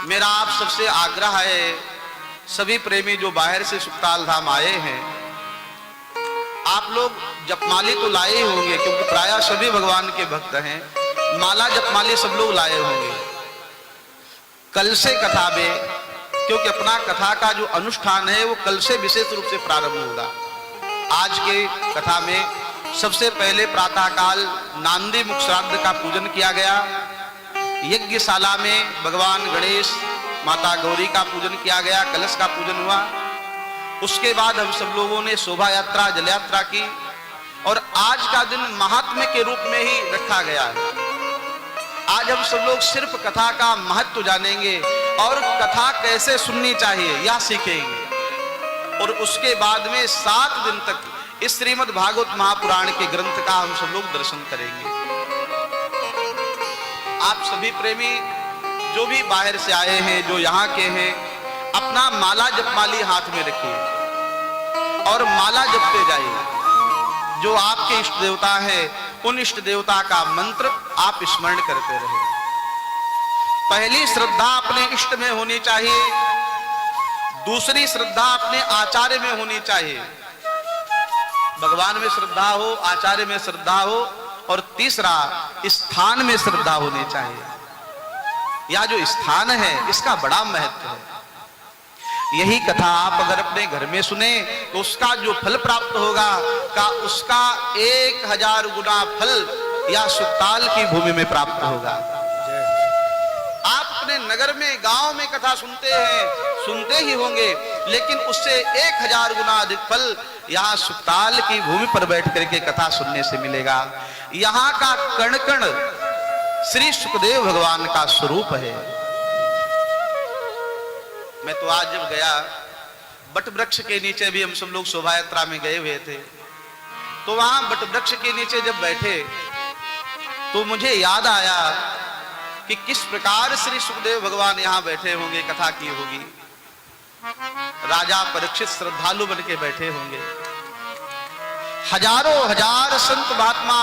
मेरा आप सबसे आग्रह है, सभी प्रेमी जो बाहर से सुखताल धाम आए हैं, आप लोग जपमाली तो लाए ही होंगे, क्योंकि प्रायः सभी भगवान के भक्त हैं। माला जपमाली सब लोग लाए होंगे। कल से कथा में, क्योंकि अपना कथा का जो अनुष्ठान है वो कल से विशेष रूप से प्रारंभ होगा। आज के कथा में सबसे पहले प्रातःकाल नांदी मुख श्राद्ध का पूजन किया गया। यज्ञशाला में भगवान गणेश, माता गौरी का पूजन किया गया, कलश का पूजन हुआ। उसके बाद हम सब लोगों ने शोभा यात्रा, जल यात्रा की, और आज का दिन महात्म्य के रूप में ही रखा गया है। आज हम सब लोग सिर्फ कथा का महत्व जानेंगे और कथा कैसे सुननी चाहिए यह सीखेंगे, और उसके बाद में 7 दिन तक इस श्रीमद् भागवत महापुराण के ग्रंथ का हम सब लोग दर्शन करेंगे। आप सभी प्रेमी जो भी बाहर से आए हैं, जो यहाँ के हैं, अपना माला जपमाली हाथ में रखिए और माला जपते जाइए। जो आपके इष्ट देवता है, उन इष्ट देवता का मंत्र आप स्मरण करते रहे। पहली श्रद्धा अपने इष्ट में होनी चाहिए, दूसरी श्रद्धा अपने आचार्य में होनी चाहिए। भगवान में श्रद्धा हो, आचार्य में श्रद्धा हो, और तीसरा स्थान में श्रद्धा होनी चाहिए। यह जो स्थान है इसका बड़ा महत्व है। यही कथा आप अगर अपने घर में सुने तो उसका जो फल प्राप्त होगा का उसका 1000 गुना फल या सुखताल की भूमि में प्राप्त होगा। आप अपने नगर में, गांव में कथा सुनते हैं, सुनते ही होंगे, लेकिन उससे 1000 गुना अधिक फल यहाँ सुखताल की भूमि पर बैठ करके कथा सुनने से मिलेगा। यहाँ का कण कण श्री सुखदेव भगवान का स्वरूप है। मैं तो आज जब गया, बट वृक्ष के नीचे भी हम सब लोग शोभा यात्रा में गए हुए थे, तो वहां बट वृक्ष के नीचे जब बैठे तो मुझे याद आया कि किस प्रकार श्री सुखदेव भगवान यहाँ बैठे होंगे, कथा की होगी। राजा परीक्षित श्रद्धालु बन के बैठे होंगे, हजारों हजार संत महात्मा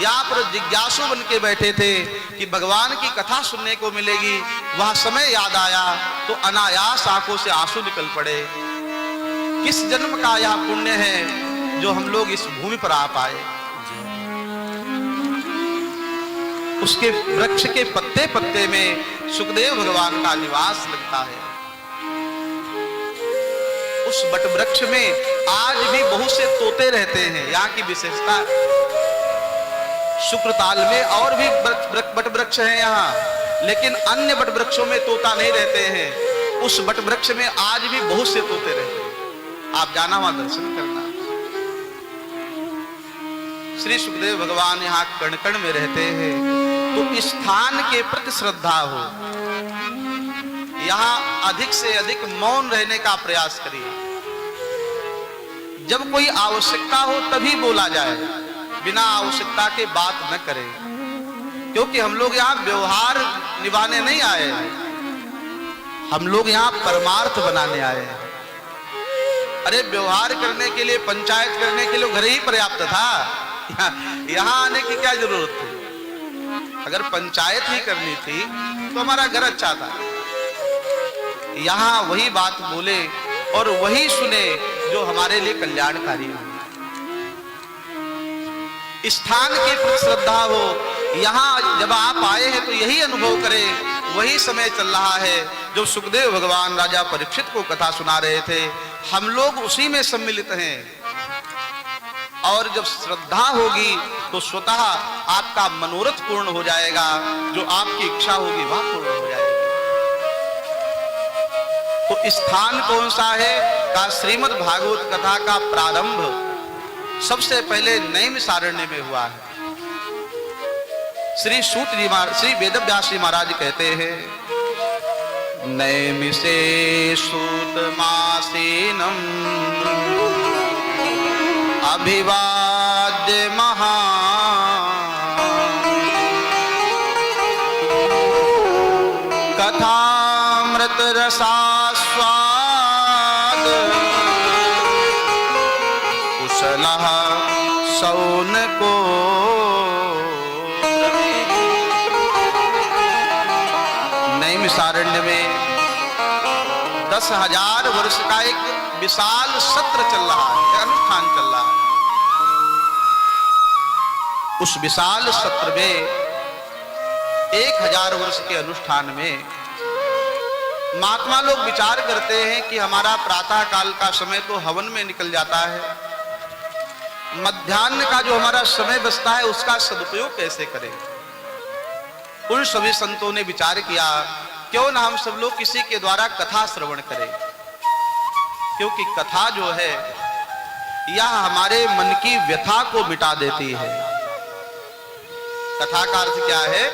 यहाँ पर जिज्ञासु बन के बैठे थे कि भगवान की कथा सुनने को मिलेगी। वह समय याद आया तो अनायास आंखों से आंसू निकल पड़े। किस जन्म का यह पुण्य है जो हम लोग इस भूमि पर आ पाए। उसके वृक्ष के पत्ते पत्ते में सुखदेव भगवान का निवास लगता है। उस बट वृक्ष में आज भी बहुत से तोते रहते हैं, यहाँ की विशेषता। शुक्रताल में और भी बट वृक्ष हैं यहाँ, लेकिन अन्य बट वृक्षों में तोता नहीं रहते हैं। उस बट वृक्ष में आज भी बहुत से तोते रहते हैं। आप जाना, वहां दर्शन करना। श्री सुखदेव भगवान यहाँ कण कण में रहते हैं, तो स्थान के प्रति श्रद्धा हो। यहाँ अधिक से अधिक मौन रहने का प्रयास करिए। जब कोई आवश्यकता हो तभी बोला जाए, बिना आवश्यकता के बात न करें, क्योंकि हम लोग यहाँ व्यवहार निभाने नहीं आए हैं, हम लोग यहाँ परमार्थ बनाने आए हैं। अरे व्यवहार करने के लिए, पंचायत करने के लिए घर ही पर्याप्त था, यहाँ आने की क्या जरूरत थी। अगर पंचायत ही करनी थी तो हमारा घर अच्छा था। यहाँ वही बात बोले और वही सुने जो हमारे लिए कल्याणकारी हो। स्थान के प्रति श्रद्धा हो। यहाँ जब आप आए हैं तो यही अनुभव करें, वही समय चल रहा है जो सुखदेव भगवान राजा परीक्षित को कथा सुना रहे थे। हम लोग उसी में सम्मिलित हैं, और जब श्रद्धा होगी तो स्वतः आपका मनोरथ पूर्ण हो जाएगा, जो आपकी इच्छा होगी वह पूर्ण हो जाएगी। तो स्थान कौन सा है का श्रीमद् भागवत कथा का प्रारंभ सबसे पहले नैमिषारण्य में हुआ है। श्री वेदव्यास जी महाराज कहते हैं, नैमिषे सूतमासीनम् अभिवाद्य महा कथामृत रसास्वाद कुशलः शौनको नैमिषारण्य में 10,000 वर्ष का एक विशाल सत्र चल रहा है, अनुष्ठान चल रहा है। उस विशाल सत्र में 1000 वर्ष के अनुष्ठान में महात्मा लोग विचार करते हैं कि हमारा प्रातः काल का समय तो हवन में निकल जाता है, मध्याह्न का जो हमारा समय बचता है उसका सदुपयोग कैसे करें। उन सभी संतों ने विचार किया क्यों ना हम सब लोग किसी के द्वारा कथा श्रवण करें, क्योंकि कथा जो है यह हमारे मन की व्यथा को मिटा देती है। कथा का अर्थ क्या है?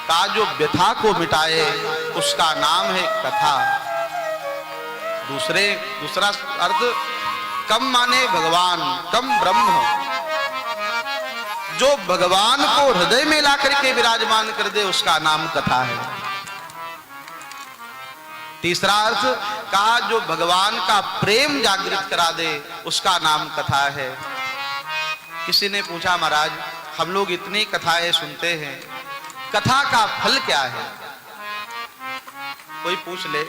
का जो व्यथा को मिटाए उसका नाम है कथा। दूसरा अर्थ कम माने भगवान, कम ब्रह्म, जो भगवान को हृदय में ला करके विराजमान कर दे उसका नाम कथा है। तीसरा अर्थ कहा जो भगवान का प्रेम जागृत करा दे उसका नाम कथा है। किसी ने पूछा महाराज हम लोग इतनी कथाएं सुनते हैं, कथा का फल क्या है? कोई पूछ ले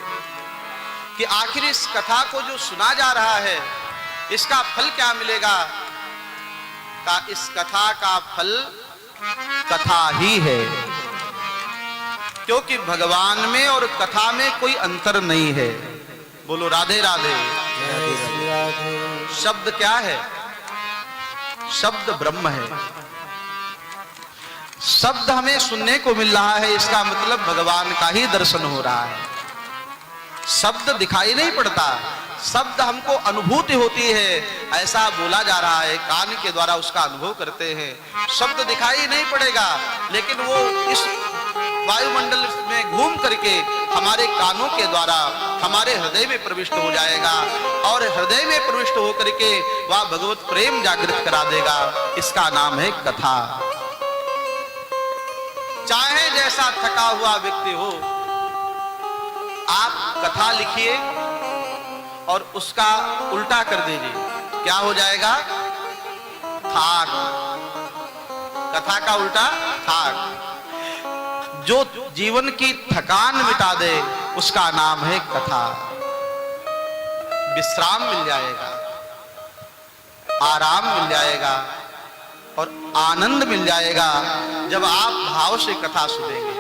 कि आखिर इस कथा को जो सुना जा रहा है इसका फल क्या मिलेगा? का इस कथा का फल कथा ही है, क्योंकि भगवान में और कथा में कोई अंतर नहीं है। बोलो राधे राधे। शब्द क्या है? शब्द ब्रह्म है। शब्द हमें सुनने को मिल रहा है, इसका मतलब भगवान का ही दर्शन हो रहा है। शब्द दिखाई नहीं पड़ता, शब्द हमको अनुभूति होती है, ऐसा बोला जा रहा है, कान के द्वारा उसका अनुभव करते हैं। शब्द दिखाई नहीं पड़ेगा लेकिन वो इस वायुमंडल में घूम करके हमारे कानों के द्वारा हमारे हृदय में प्रविष्ट हो जाएगा और हृदय में प्रविष्ट होकर के वह भगवत प्रेम जागृत करा देगा। इसका नाम है कथा। चाहे जैसा थका हुआ व्यक्ति हो, आप कथा लिखिए और उसका उल्टा कर दीजिए, क्या हो जाएगा? थाक। कथा का उल्टा थाक। जो जीवन की थकान मिटा दे उसका नाम है कथा। विश्राम मिल जाएगा, आराम मिल जाएगा और आनंद मिल जाएगा जब आप भाव से कथा सुनेंगे।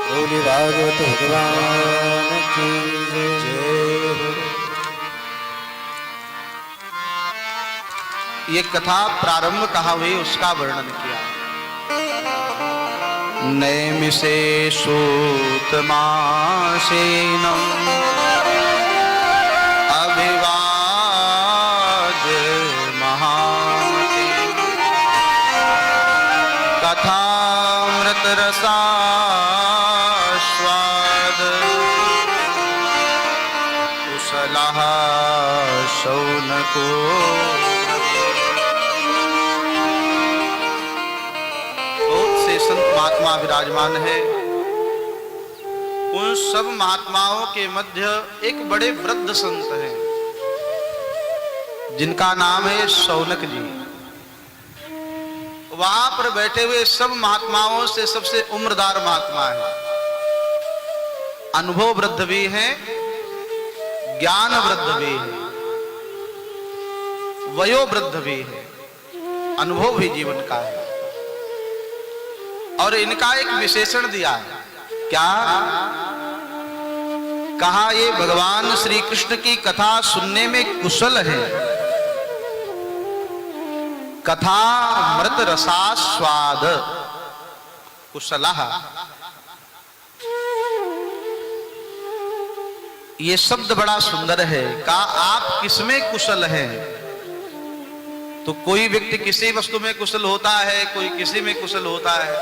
बोले भागवत भगवान की जय। ये कथा प्रारंभ कहा हुई उसका वर्णन किया। नैमिषे सूतमासेनम् अभिवाद महाते कथामृत रसास्वाद कुशलः शौनको। संत महात्मा विराजमान है। उन सब महात्माओं के मध्य एक बड़े वृद्ध संत हैं जिनका नाम है शौनक जी। वहां पर बैठे हुए सब महात्माओं से सबसे उम्रदार महात्मा है, अनुभव वृद्ध भी हैं, ज्ञान वृद्ध भी है, वयो वृद्ध भी है, अनुभव भी जीवन का है। और इनका एक विशेषण दिया है, क्या कहा? ये भगवान श्री कृष्ण की कथा सुनने में कुशल है। कथा मृत रसास्वाद कुशलः। ये शब्द बड़ा सुंदर है। कहा आप किसमें कुशल हैं? तो कोई व्यक्ति किसी वस्तु में कुशल होता है, कोई किसी में कुशल होता है।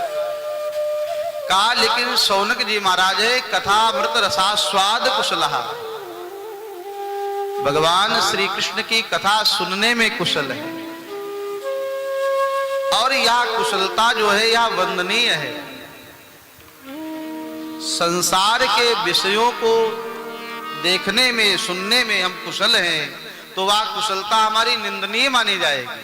कहा लेकिन शौनक जी महाराज है कथा मृत रसास्वाद कुशलः, भगवान श्री कृष्ण की कथा सुनने में कुशल है। और यह कुशलता जो है यह वंदनीय है। संसार के विषयों को देखने में सुनने में हम कुशल हैं, तो वह कुशलता हमारी निंदनीय मानी जाएगी।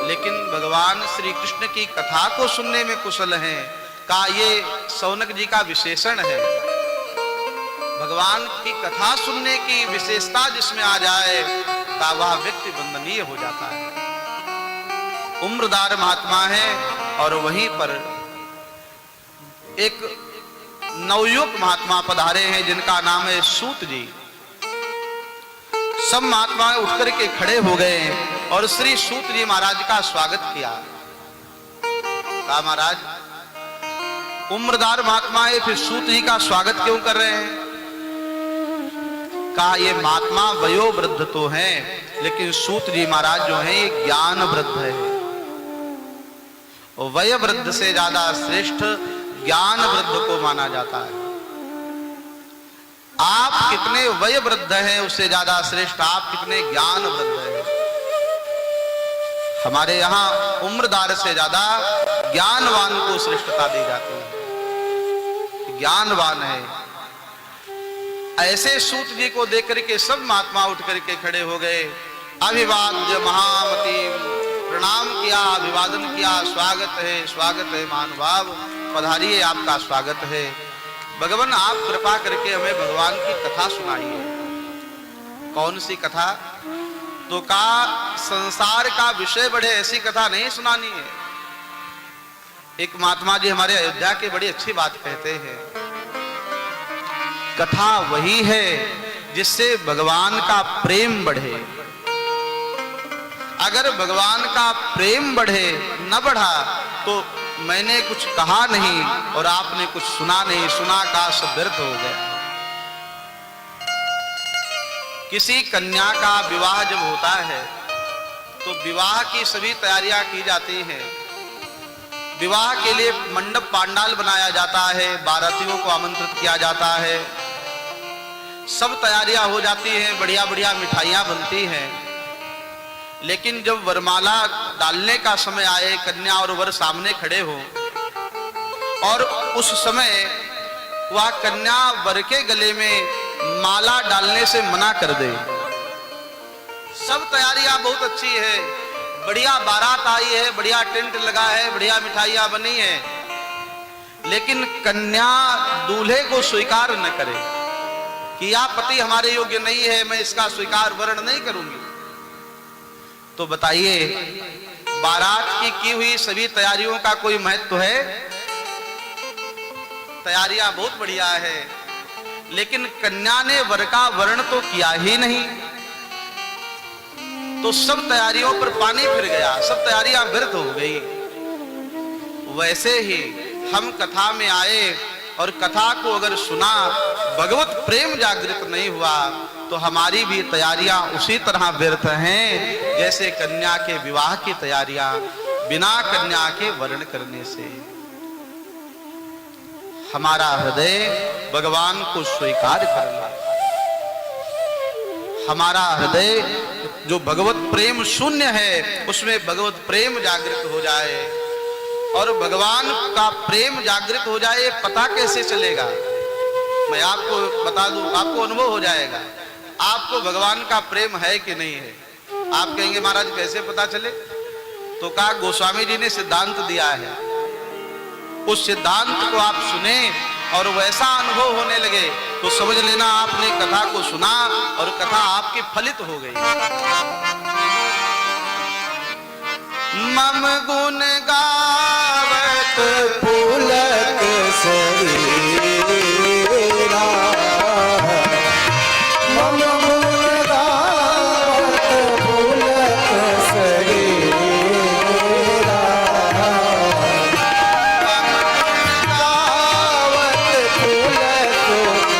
लेकिन भगवान श्री कृष्ण की कथा को सुनने में कुशल हैं का ये शौनक जी का विशेषण है। भगवान की कथा सुनने की विशेषता जिसमें आ जाए का वह व्यक्ति वंदनीय हो जाता है। उम्रदार महात्मा है और वहीं पर एक नवयुवक महात्मा पधारे हैं जिनका नाम है सूत जी। सब महात्मा उठकर के खड़े हो गए और श्री सूत जी महाराज का स्वागत किया। कहा महाराज उम्रदार महात्मा है, फिर सूत जी का स्वागत क्यों कर रहे हैं? कहा ये महात्मा वयोवृद्ध तो हैं, लेकिन सूत जी महाराज जो हैं ये ज्ञान वृद्ध है। वयोवृद्ध से ज्यादा श्रेष्ठ ज्ञान वृद्ध को माना जाता है। आप कितने वयोवृद्ध हैं उससे ज्यादा श्रेष्ठ आप कितने ज्ञान वृद्ध हैं। हमारे यहाँ उम्रदार से ज्यादा ज्ञानवान को श्रेष्ठता दी जाती है। ज्ञानवान है। ऐसे सूत जी को देख करके सब महात्मा उठ करके खड़े हो गए। अभिवाद्य महामती प्रणाम किया, अभिवादन किया। स्वागत है महानुभाव, पधारिए, आपका स्वागत है। भगवान आप कृपा करके हमें भगवान की कथा सुनाइए। कौन सी कथा? तो का संसार का विषय बढ़े ऐसी कथा नहीं सुनानी है। एक महात्मा जी हमारे अयोध्या के बड़ी अच्छी बात कहते हैं, कथा वही है जिससे भगवान का प्रेम बढ़े। अगर भगवान का प्रेम बढ़े, न बढ़ा तो मैंने कुछ कहा नहीं और आपने कुछ सुना नहीं, सुना का सब व्यर्थ हो गया। किसी कन्या का विवाह जब होता है तो विवाह की सभी तैयारियां की जाती हैं। विवाह के लिए मंडप पांडाल बनाया जाता है, बारातियों को आमंत्रित किया जाता है, सब तैयारियां हो जाती हैं, बढ़िया बढ़िया मिठाइयां बनती हैं। लेकिन जब वरमाला डालने का समय आए, कन्या और वर सामने खड़े हो और उस समय वह कन्या वर के गले में माला डालने से मना कर दे। सब तैयारियां बहुत अच्छी है, बढ़िया बारात आई है, बढ़िया टेंट लगा है, बढ़िया मिठाइयां बनी है, लेकिन कन्या दूल्हे को स्वीकार न करे कि यह पति हमारे योग्य नहीं है, मैं इसका स्वीकार वर्ण नहीं करूंगी। तो बताइए बारात की हुई सभी तैयारियों का कोई महत्व है? तैयारियां बहुत बढ़िया है, लेकिन कन्या ने वर का वर्ण तो किया ही नहीं, तो सब तैयारियों पर पानी फिर गया, सब तैयारियां व्यर्थ हो गई। वैसे ही हम कथा में आए और कथा को अगर सुना, भगवत प्रेम जागृत नहीं हुआ तो हमारी भी तैयारियां उसी तरह व्यर्थ हैं जैसे कन्या के विवाह की तैयारियां बिना कन्या के वर्ण करने से। हमारा हृदय भगवान को स्वीकार करना, हमारा हृदय जो भगवत प्रेम शून्य है उसमें भगवत प्रेम जागृत हो जाए और भगवान का प्रेम जागृत हो जाए। पता कैसे चलेगा? मैं आपको बता दूं, आपको अनुभव हो जाएगा आपको भगवान का प्रेम है कि नहीं है। आप कहेंगे महाराज कैसे पता चले? तो कहा गोस्वामी जी ने सिद्धांत दिया है, उस सिद्धांत को आप सुने और वैसा अनुभव होने लगे तो समझ लेना आपने कथा को सुना और कथा आपकी फलित हो गई। मम गुण गावत पुलक शरीरा, मम गुण गावत पुलक शरीरा, गावत पुलक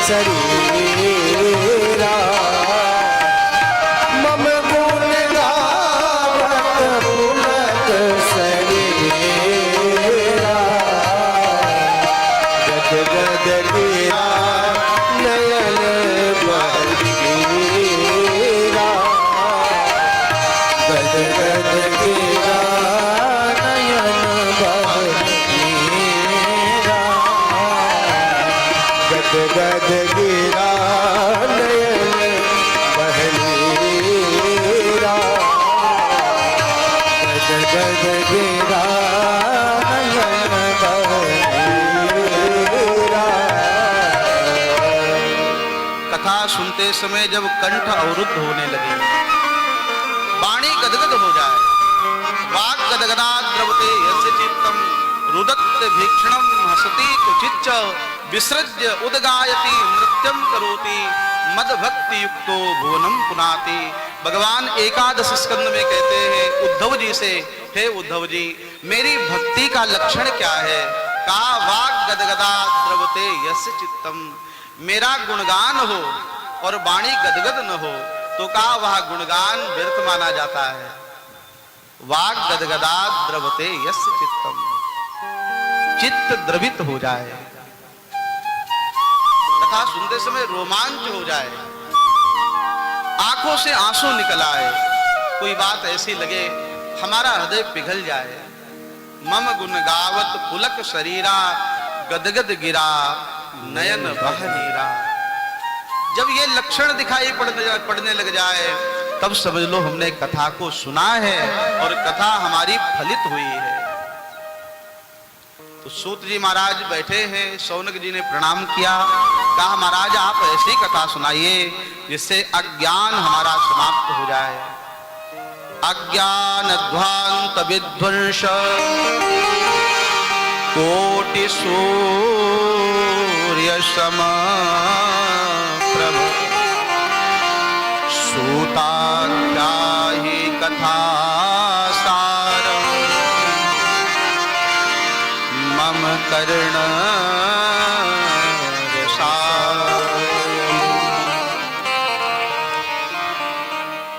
शरीरा, मम गुण गावत पुलक शरीरा। समय जब कंठ अवरुद्ध होने लगे, वाणी गदगद हो जाए, वाक् गदगदा द्रवते यस्य चित्तम रुदत् भीक्षणम हसति कुचिच्च विसृज्य उदगायति नृत्यम करोति मद भक्ति युक्तो भुवनम पुनाति। भगवान एकादश स्कंद में कहते हैं उद्धव जी से, हे उद्धव जी, मेरी भक्ति का लक्षण क्या है? का वाक् गदगदा द्रवते यस्य चित्तम, मेरा गुणगान हो और वाणी गदगद न हो तो का वह गुणगान व्यर्थ माना जाता है। वाक् गदगदा द्रवते यस्य चित्तम, चित्त द्रवित हो जाए, कथा सुनते समय रोमांच हो जाए, आंखों से आंसू निकल आए, कोई बात ऐसी लगे हमारा हृदय पिघल जाए। मम गुण गावत पुलक शरीरा गदगद गिरा नयन बह नीरा। जब ये लक्षण दिखाई पड़ने लग जाए तब समझ लो हमने कथा को सुना है और कथा हमारी फलित हुई है। तो सूत जी महाराज बैठे हैं, शौनक जी ने प्रणाम किया, कहा महाराज आप ऐसी कथा सुनाइए जिससे अज्ञान हमारा समाप्त हो जाए। अज्ञान ध्वांत विध्वंस कोटि सूर्य सम प्रभ, सूताख्याहि कथा सार मम कर्ण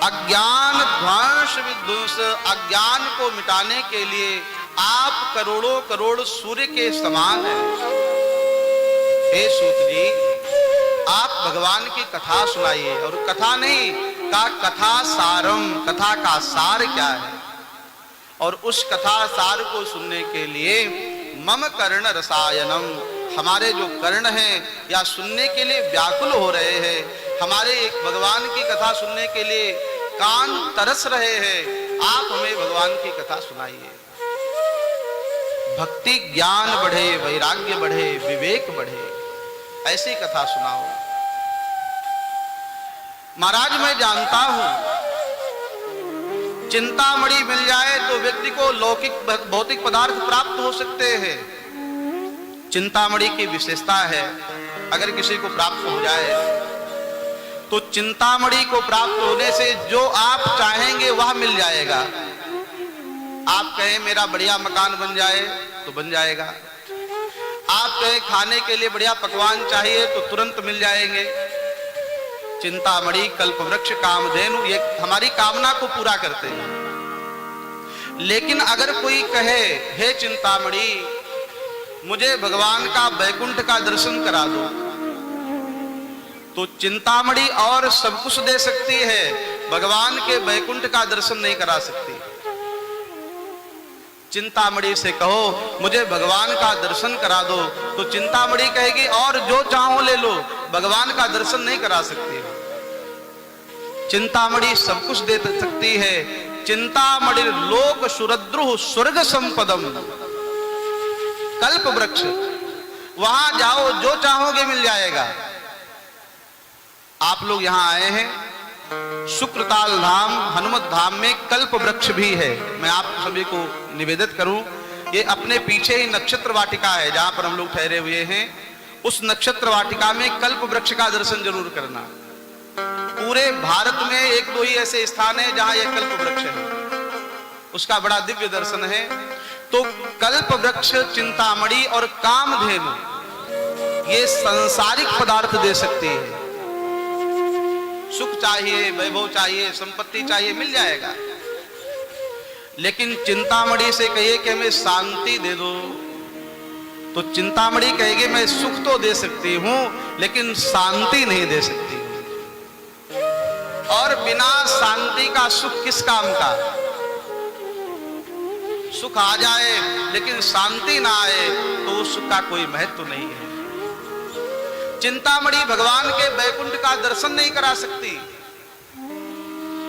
अज्ञान ध्वंस विध्वंस, अज्ञान को मिटाने के लिए आप करोड़ों करोड़ सूर्य के समान हैं। हे सूत जी, आप भगवान की कथा सुनाइए। और कथा नहीं का कथा सारम, कथा का सार क्या है? और उस कथा सार को सुनने के लिए मम कर्ण रसायनम, हमारे जो कर्ण हैं या सुनने के लिए व्याकुल हो रहे हैं, हमारे एक भगवान की कथा सुनने के लिए कान तरस रहे हैं, आप हमें भगवान की कथा सुनाइए। भक्ति ज्ञान बढ़े, वैराग्य बढ़े, विवेक बढ़े, ऐसी कथा सुनाओ। महाराज मैं जानता हूं चिंतामणि मिल जाए तो व्यक्ति को लौकिक भौतिक पदार्थ प्राप्त हो सकते हैं। चिंतामणि की विशेषता है, अगर किसी को प्राप्त हो जाए तो चिंतामणि को प्राप्त होने से जो आप चाहेंगे वह मिल जाएगा। आप कहें मेरा बढ़िया मकान बन जाए तो बन जाएगा, आप कहें खाने के लिए बढ़िया पकवान चाहिए तो तुरंत मिल जाएंगे। चिंतामणि कल्पवृक्ष कामधेनु ये हमारी कामना को पूरा करते हैं। लेकिन अगर कोई कहे हे चिंतामणि मुझे भगवान का वैकुंठ का दर्शन करा दो, तो चिंतामणि और सब कुछ दे सकती है, भगवान के वैकुंठ का दर्शन नहीं करा सकती। चिंतामणि से कहो मुझे भगवान का दर्शन करा दो तो चिंतामणि कहेगी और जो चाहो ले लो, भगवान का दर्शन नहीं करा सकती। चिंतामणि सब कुछ दे सकती है। चिंतामणि लोक सुरद्रुह स्वर्ग संपदम, कल्प वृक्ष, वहां जाओ जो चाहोगे मिल जाएगा। आप लोग यहां आए हैं, शुक्रताल धाम हनुमत धाम में कल्प वृक्ष भी है। मैं आप सभी को निवेदित करूं, ये अपने पीछे ही नक्षत्र वाटिका है जहां पर हम लोग ठहरे हुए हैं। उस नक्षत्र वाटिका में कल्प वृक्ष का दर्शन जरूर करना। पूरे भारत में एक दो ही ऐसे स्थान है जहां यह कल्प वृक्ष है, उसका बड़ा दिव्य दर्शन है। तो कल्प वृक्ष, चिंतामणि और कामधेनु ये सांसारिक पदार्थ दे सकती है। सुख चाहिए, वैभव चाहिए, संपत्ति चाहिए, मिल जाएगा। लेकिन चिंतामणि से कहिए कि हमें शांति दे दो तो चिंतामणि कहेगी मैं सुख तो दे सकती हूं लेकिन शांति नहीं दे सकती। और बिना शांति का सुख किस काम का? सुख आ जाए लेकिन शांति ना आए तो उस सुख का कोई महत्व नहीं है। चिंतामणि भगवान के वैकुंठ का दर्शन नहीं करा सकती,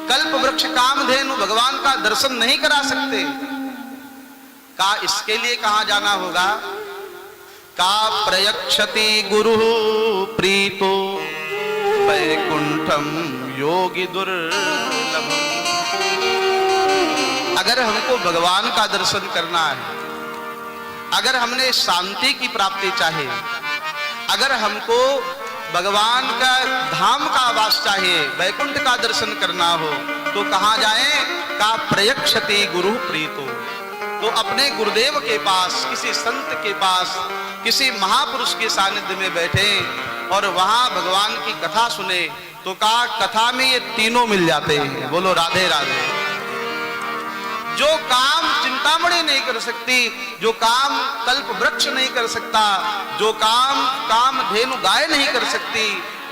कल्प वृक्ष कामधेनु भगवान का दर्शन नहीं करा सकते। का इसके लिए कहां जाना होगा? का प्रयक्षति गुरु प्रीतो वैकुंठम योगी दुर्लभ। अगर हमको भगवान का दर्शन करना है, अगर हमने शांति की प्राप्ति चाहे, अगर हमको भगवान का धाम का आवास चाहिए, वैकुंठ का दर्शन करना हो, तो कहां जाएं? का प्रयक्षति गुरु प्रीतो। तो अपने गुरुदेव के पास, किसी संत के पास, किसी महापुरुष के सानिध्य में बैठे और वहां भगवान की कथा सुने, तो कहा कथा में ये तीनों मिल जाते हैं। बोलो राधे राधे। जो काम चिंतामणि नहीं कर सकती, जो काम कल्प वृक्ष नहीं कर सकता, जो काम धेनु गाय नहीं कर सकती,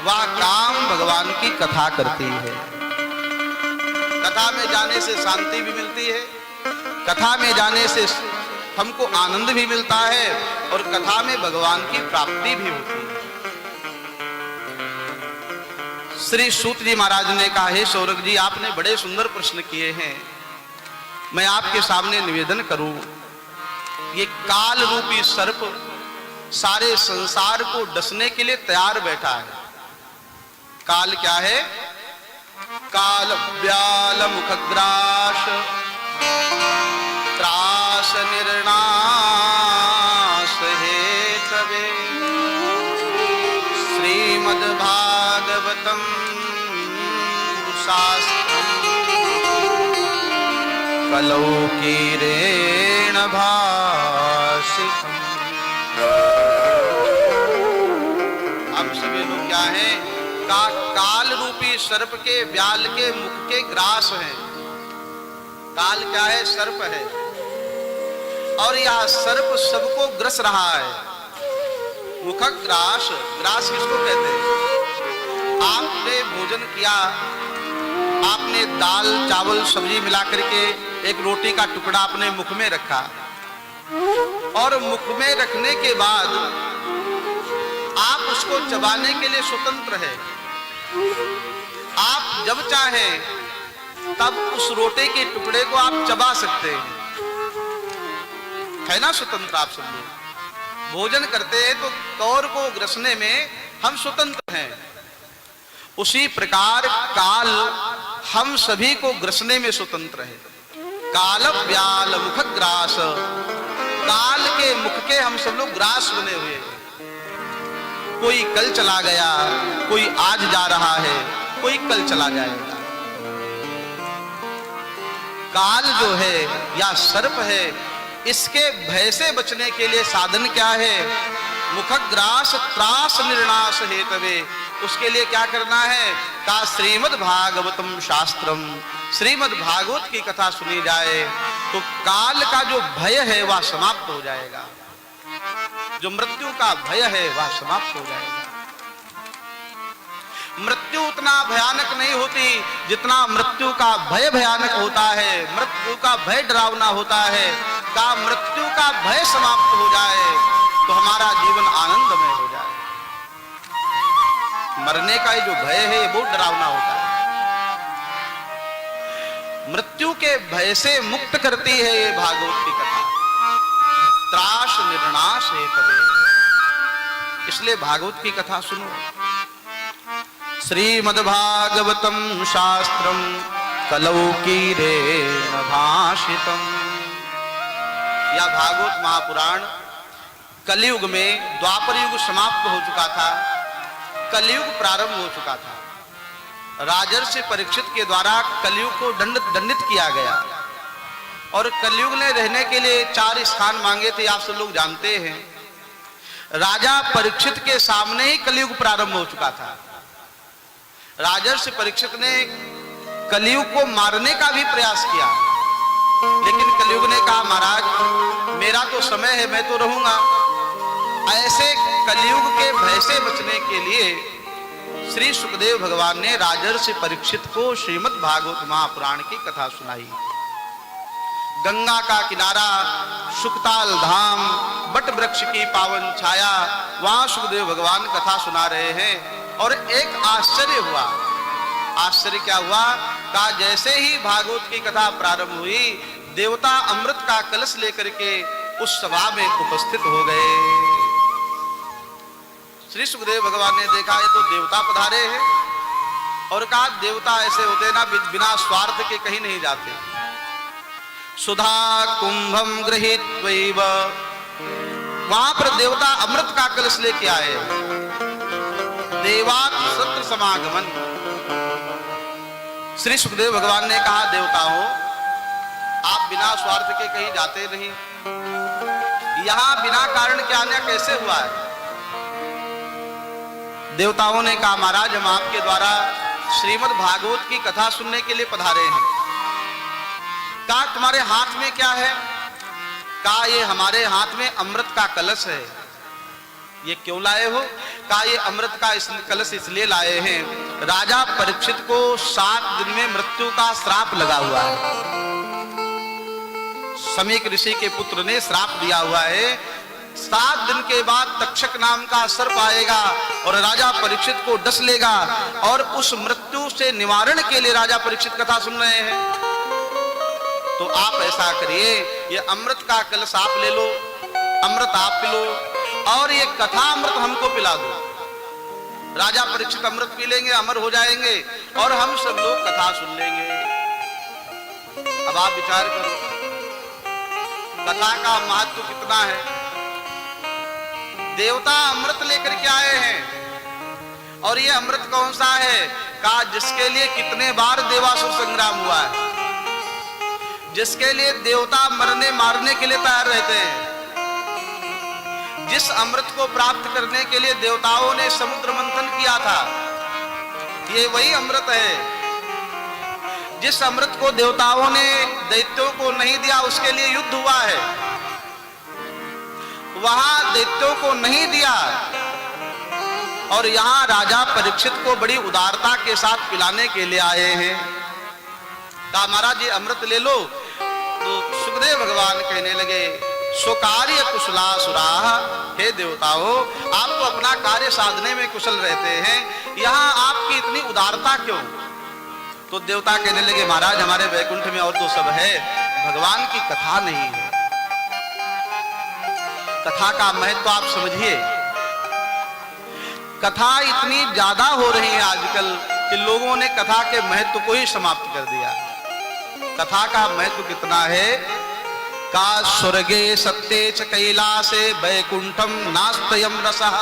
वह काम भगवान की कथा करती है। कथा में जाने से शांति भी मिलती है, कथा में जाने से हमको आनंद भी मिलता है, और कथा में भगवान की प्राप्ति भी होती है। श्री सूत जी महाराज ने कहा, हे सौरभ जी, आपने बड़े सुंदर प्रश्न किए हैं, मैं आपके सामने निवेदन करूं। ये काल रूपी सर्प सारे संसार को डसने के लिए तैयार बैठा है। काल क्या है? काल व्याल मुखग्रास त्रास निर्नाश हेतवे श्रीमद्भागवतम शास्त्रम कलौ कीरेण भाषितम्। हम सभी लोग क्या हैं? काल रूपी सर्प के व्याल के मुख के ग्रास हैं। काल क्या है? सर्प है, और यह सर्प सबको ग्रस रहा है। मुखक ग्रास, ग्रास किसको कहते हैं? आपने भोजन किया, आपने दाल चावल सब्जी मिला करके एक रोटी का टुकड़ा अपने मुख में रखा, और मुख में रखने के बाद आप उसको चबाने के लिए स्वतंत्र है। आप जब चाहें तब उस रोटी के टुकड़े को आप चबा सकते हैं, है ना स्वतंत्र। आप सब लोग भोजन करते हैं तो कौर को ग्रसने में हम स्वतंत्र हैं। उसी प्रकार काल हम सभी को ग्रसने में स्वतंत्र है। काल व्याल मुख ग्रास, काल के मुख के हम सब लोग ग्रास बने हुए हैं। कोई कल चला गया, कोई आज जा रहा है, कोई कल चला जाएगा। काल जो है या सर्प है, इसके भय से बचने के लिए साधन क्या है? मुखग्रास त्रास निर्नाश हेतवे। उसके लिए क्या करना है? का श्रीमद् भागवतम शास्त्रम, श्रीमद् भागवत की कथा सुनी जाए तो काल का जो भय है वह समाप्त हो जाएगा, जो मृत्यु का भय है वह समाप्त हो जाएगा। मृत्यु उतना भयानक नहीं होती जितना मृत्यु का भय भयानक होता है। मृत्यु का भय डरावना होता है। का मृत्यु का भय समाप्त हो जाए तो हमारा जीवन आनंदमय हो जाए। मरने का जो भय है ये बहुत डरावना होता है। मृत्यु के भय से मुक्त करती है ये भागवत की कथा। त्रास निर्नाश है तबे, इसलिए भागवत की कथा सुनो। श्रीमद्भागवतम शास्त्रम कलौकीरेण भाषितम। यह भागवत महापुराण कलयुग में, द्वापर युग समाप्त हो चुका था, कलयुग प्रारंभ हो चुका था। राजर्षि परीक्षित के द्वारा कलयुग को दंडित किया गया, और कलयुग ने रहने के लिए 4 स्थान मांगे थे। आप सब लोग जानते हैं, राजा परीक्षित के सामने ही कलयुग प्रारंभ हो चुका था। राजर्षि परीक्षित ने कलयुग को मारने का भी प्रयास किया, लेकिन कलयुग ने कहा महाराज मेरा तो समय है, मैं तो रहूंगा। ऐसे कलयुग के भय से बचने के लिए श्री सुखदेव भगवान ने राजर्षि परीक्षित को श्रीमद् भागवत महापुराण की कथा सुनाई। गंगा का किनारा, सुखताल धाम, बट वृक्ष की पावन छाया, वहां सुखदेव भगवान कथा सुना रहे हैं। और एक आश्चर्य हुआ। आश्चर्य क्या हुआ? का जैसे ही भागवत की कथा प्रारंभ हुई, देवता अमृत का कलश लेकर के उस सभा में उपस्थित हो गए। श्री सुखदेव भगवान ने देखा ये तो देवता पधारे हैं। और कहा देवता ऐसे होते ना बिना स्वार्थ के कहीं नहीं जाते। सुधा कुंभम गृहीत्वैव, वहां पर देवता अमृत का कलश लेके आए। देवात सत्र समागमन, श्री सुखदेव भगवान ने कहा देवताओं आप बिना स्वार्थ के कहीं जाते नहीं, यहां बिना कारण के आना कैसे हुआ है? देवताओं ने कहा महाराज हम आपके द्वारा श्रीमद् भागवत की कथा सुनने के लिए पधारे हैं। कहा तुम्हारे हाथ में क्या है? कहा ये हमारे हाथ में अमृत का कलश है। ये क्यों लाए हो? कहा ये अमृत का कलश इसलिए लाए हैं, राजा परीक्षित को 7 दिन में मृत्यु का श्राप लगा हुआ है। समीक ऋषि के पुत्र ने श्राप दिया हुआ है, 7 दिन के बाद तक्षक नाम का सर्प आएगा और राजा परीक्षित को डस लेगा, और उस मृत्यु से निवारण के लिए राजा परीक्षित कथा सुन रहे हैं। तो आप ऐसा करिए, ये अमृत का कलश आप ले लो, अमृत आप पी लो, और ये कथा अमृत हमको पिला दो। राजा परीक्षित अमृत पी लेंगे, अमर हो जाएंगे, और हम सब लोग कथा सुन लेंगे। अब आप विचार करो कथा का महत्व कितना है। देवता अमृत लेकर के आए हैं, और ये अमृत कौन सा है? कहा जिसके लिए कितने बार देवासुर संग्राम हुआ है, जिसके लिए देवता मरने मारने के लिए तैयार रहते हैं, जिस अमृत को प्राप्त करने के लिए देवताओं ने समुद्र मंथन किया था, ये वही अमृत है। जिस अमृत को देवताओं ने दैत्यों को नहीं दिया उसके लिए युद्ध हुआ है, वहां दैत्यों को नहीं दिया, और यहां राजा परीक्षित को बड़ी उदारता के साथ पिलाने के लिए आए हैं। कहा महाराज ये अमृत ले लो। तो सुखदेव भगवान कहने लगे स्वकार्य कुशलासुरा, हे देवताओं आप तो अपना कार्य साधने में कुशल रहते हैं, यहां आपकी इतनी उदारता क्यों? तो देवता कहने लगे महाराज हमारे वैकुंठ में और तो सब है, भगवान की कथा नहीं है। कथा का महत्व आप समझिए। कथा इतनी ज्यादा हो रही है आजकल कि लोगों ने कथा के महत्व को ही समाप्त कर दिया। कथा का महत्व कितना है? का स्वर्गे सत्ये च कैलासे वैकुंठम नास्तयम रसः।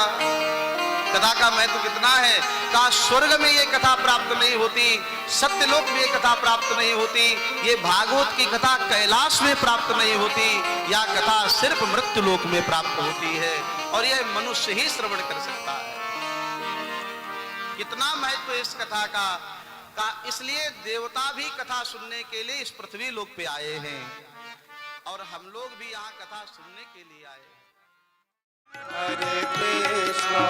कथा का महत्व कितना है? का स्वर्ग में ये कथा प्राप्त नहीं होती, सत्यलोक में ये कथा प्राप्त नहीं होती, ये भागवत की कथा कैलाश में प्राप्त नहीं होती, या कथा सिर्फ मृत्यु लोक में प्राप्त होती है, और यह मनुष्य ही श्रवण कर सकता है। कितना महत्व इस कथा का इसलिए देवता भी कथा सुनने के लिए इस पृथ्वी लोक पे आए हैं, और हम लोग भी यहाँ कथा सुनने के लिए आए हैं। हरे कृष्णा